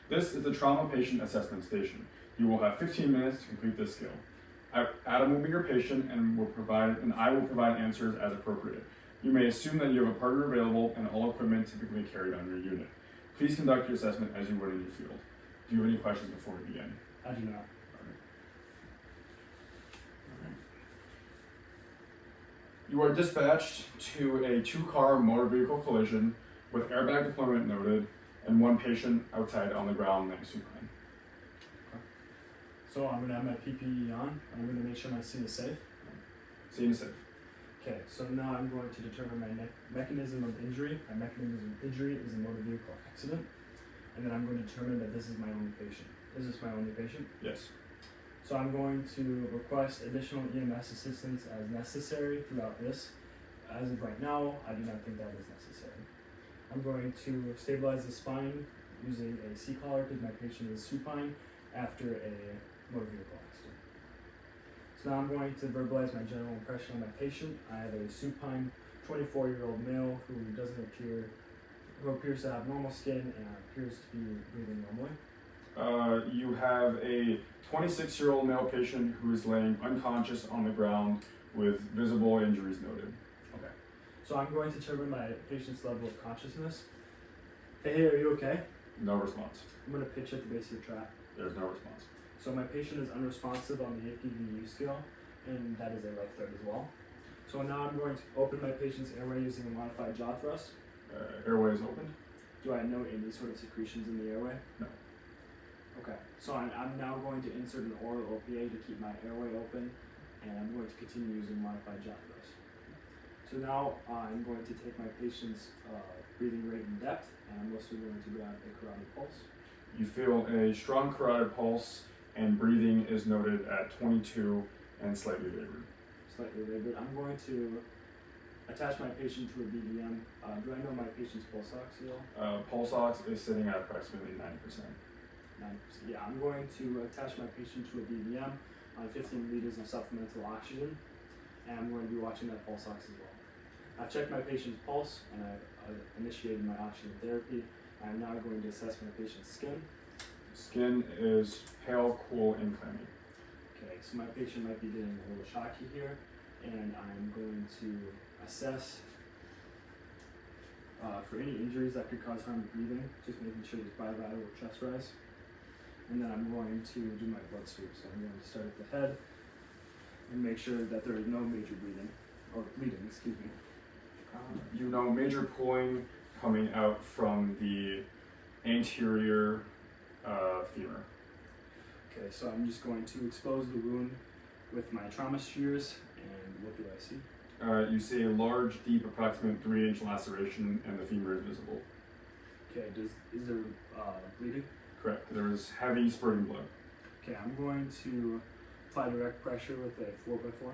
This is the trauma patient assessment station. You will have 15 minutes to complete this skill. Adam will be your patient and I will provide answers as appropriate. You may assume that you have a partner available and all equipment typically carried on your unit. Please conduct your assessment as you would in your field. Do you have any questions before we begin? I do not. You are dispatched to a 2-car motor vehicle collision with airbag deployment noted and one patient outside on the ground next to supine. So I'm going to have my PPE on, and I'm going to make sure my scene is safe. Scene is safe. Okay, so now I'm going to determine my mechanism of injury. My mechanism of injury is a motor vehicle accident, and then I'm going to determine that this is my only patient. Is this my only patient? Yes. So I'm going to request additional EMS assistance as necessary throughout this. As of right now, I do not think that is necessary. I'm going to stabilize the spine using a C-collar because my patient is supine after a motor vehicle accident. So now I'm going to verbalize my general impression on my patient. I have a supine 24-year-old male who appears to have normal skin and appears to be breathing normally. You have a 26-year-old male patient who is laying unconscious on the ground with visible injuries noted. Okay. So I'm going to determine my patient's level of consciousness. Hey, are you okay? No response. I'm going to pitch at the base of your trap. There's no response. So my patient is unresponsive on the APVU scale, and that is a life threat as well. So now I'm going to open my patient's airway using a modified jaw thrust. Airway is opened. Do I note any sort of secretions in the airway? No. Okay, so I'm now going to insert an oral OPA to keep my airway open, and I'm going to continue using modified jaw thrust. So now I'm going to take my patient's breathing rate and depth, and I'm also going to grab a carotid pulse. You feel a strong carotid pulse, and breathing is noted at 22 and slightly labored. Slightly labored. I'm going to attach my patient to a BDM. Do I know my patient's pulse ox yield? Pulse ox is sitting at approximately 90%. 90%. Yeah, I'm going to attach my patient to a BDM on 15 liters of supplemental oxygen, and I'm going to be watching that pulse ox as well. I've checked my patient's pulse, and I've initiated my oxygen therapy. I'm now going to assess my patient's skin. Skin is pale, cool, and clammy. Okay, so my patient might be getting a little shocky here, and I'm going to assess for any injuries that could cause harm to breathing, just making sure there's bilateral chest rise. And then I'm going to do my blood sweep. So I'm going to start at the head and make sure that there is no major bleeding. You know major pulling coming out from the anterior femur. Okay, so I'm just going to expose the wound with my trauma shears, and what do I see? You see a large, deep, approximate 3-inch laceration, and the femur is visible. Okay, is there bleeding? Correct. There is heavy spurting blood. Okay, I'm going to apply direct pressure with a 4x4.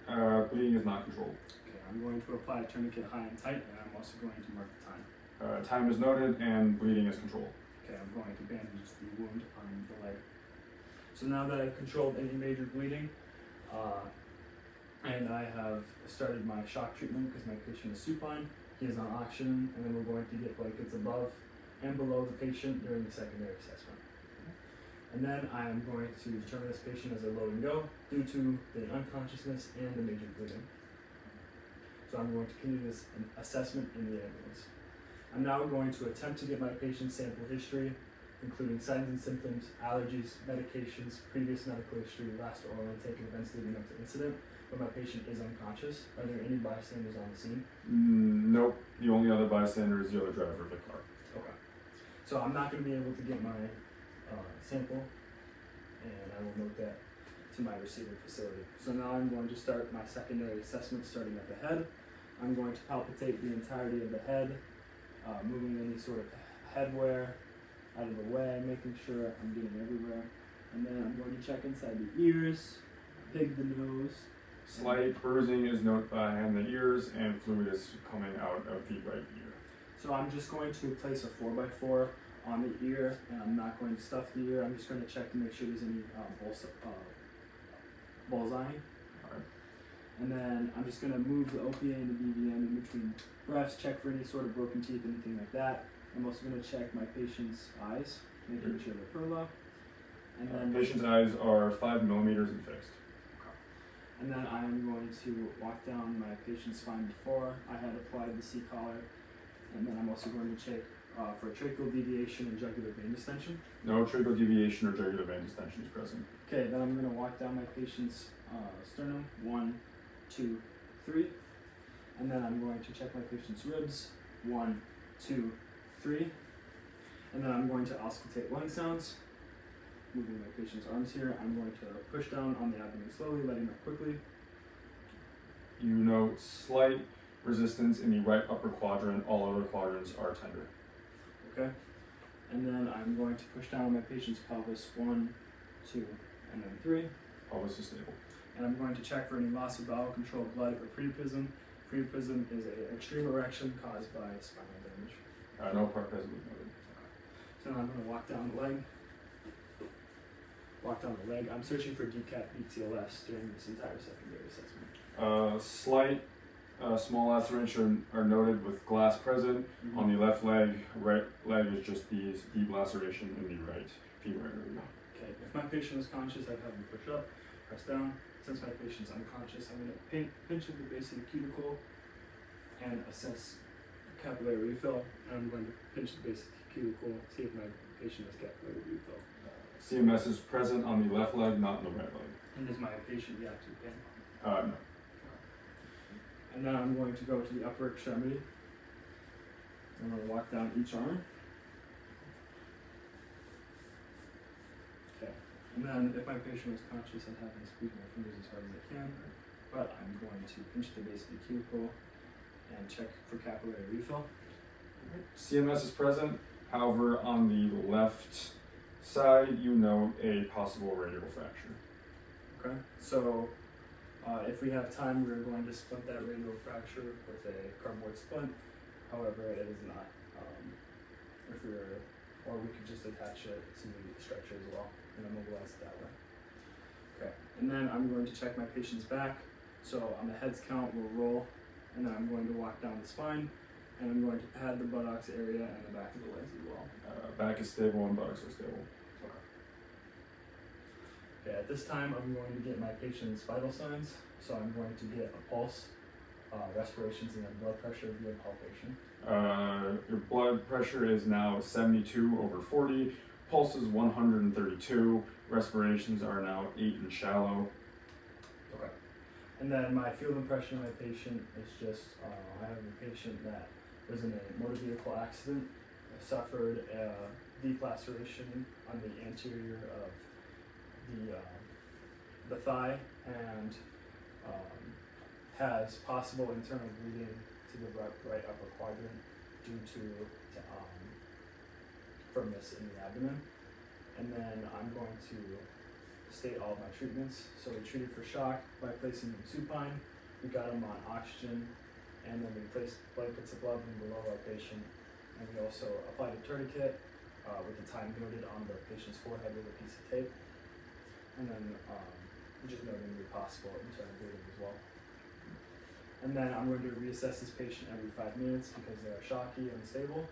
All right. Bleeding is not controlled. Okay, I'm going to apply a tourniquet high and tight, and I'm also going to mark the time. Time is noted, and bleeding is controlled. Okay, I'm going to bandage the wound on the leg. So now that I've controlled any major bleeding, and I have started my shock treatment because my patient is supine, he is on oxygen, and then we're going to get blankets above and below the patient during the secondary assessment. And then I am going to determine this patient as a load and go due to the unconsciousness and the major bleeding. So I'm going to continue this assessment in the ambulance. I'm now going to attempt to get my patient's sample history, including signs and symptoms, allergies, medications, previous medical history, last oral intake, and events leading up to incident, but my patient is unconscious. Are there any bystanders on the scene? Nope. The only other bystander is the other driver of the car. Okay. So I'm not going to be able to get my sample, and I will note that to my receiving facility. So now I'm going to start my secondary assessment starting at the head. I'm going to palpitate the entirety of the head, moving any sort of head wear out of the way, making sure I'm getting everywhere. And then I'm going to check inside the ears, pig the nose. Slight bruising is noted behind the ears, and fluid is coming out of the right ear. So I'm just going to place a 4x4 on the ear, and I'm not going to stuff the ear. I'm just going to check to make sure there's any bullseye. Alright. And then I'm just going to move the OPA and the BVM in between breaths, check for any sort of broken teeth, anything like that. I'm also going to check my patient's eyes, making sure they're furlough. And then Patient's eyes are 5 millimeters and fixed. And then I am going to walk down my patient's spine before I had applied the C-collar. And then I'm also going to check for tracheal deviation and jugular vein distension. No tracheal deviation or jugular vein distension is present. Okay, then I'm going to walk down my patient's sternum, 1, 2, 3. And then I'm going to check my patient's ribs, 1, 2, 3. And then I'm going to auscultate lung sounds. Moving my patient's arms here, I'm going to push down on the abdomen slowly, letting up quickly. You note slight resistance in the right upper quadrant. All other quadrants are tender. Okay. And then I'm going to push down on my patient's pelvis, 1, 2, and then 3. Pelvis is stable. And I'm going to check for any loss of bowel control, blood, or priapism. Priapism is an extreme erection caused by spinal damage. No part presently noted. So now I'm going to walk down the leg. I'm searching for decap BTLS during this entire secondary assessment. Slight small laceration are noted with glass present on the left leg. Right leg is just the deep laceration in the right femur area. Okay, if my patient is conscious, I'd have them push up, press down. Since my patient's unconscious, I'm going to pinch at the base of the cuticle and assess capillary refill. And I'm going to pinch the base of the cuticle, see if my patient has capillary refill. CMS is present on the left leg, not on the right leg. And does my patient react to pain? No. And then I'm going to go to the upper extremity. I'm going to walk down each arm. Okay. And then if my patient is conscious, I'd have them squeeze my fingers as hard as I can. But I'm going to pinch the base of the cuticle and check for capillary refill. CMS is present. However, on the left side, you note a possible radial fracture. Okay. So if we have time, we're going to splint that radial fracture with a cardboard splint. However, it is not. Or we could just attach it to the stretcher as well and immobilize it that way. Okay. And then I'm going to check my patient's back. So on the head's count, we'll roll, and then I'm going to walk down the spine, and I'm going to pad the buttocks area and the back of the legs as well. Back is stable and buttocks are stable. Okay, at this time, I'm going to get my patient's vital signs. So I'm going to get a pulse, respirations, and then blood pressure via palpation. Your blood pressure is now 72/40. Pulse is 132. Respirations are now 8 and shallow. Okay. And then my field impression of my patient is just, I have a patient that was in a motor vehicle accident, suffered a deep laceration on the anterior of the thigh, and has possible internal bleeding to the right upper quadrant due to firmness in the abdomen. And then I'm going to state all of my treatments. So we treated for shock by placing him supine. We got him on oxygen, and then we placed blankets above and below our patient. And we also applied a tourniquet with the time noted on the patient's forehead with a piece of tape. And then just noting the possible internal bleeding as well. And then I'm going to reassess this patient every 5 minutes because they are shocky and unstable.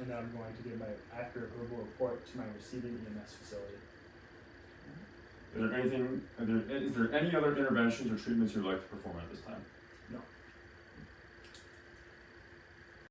And then I'm going to give my accurate verbal report to my receiving EMS facility. Is there any other interventions or treatments you'd like to perform at this time?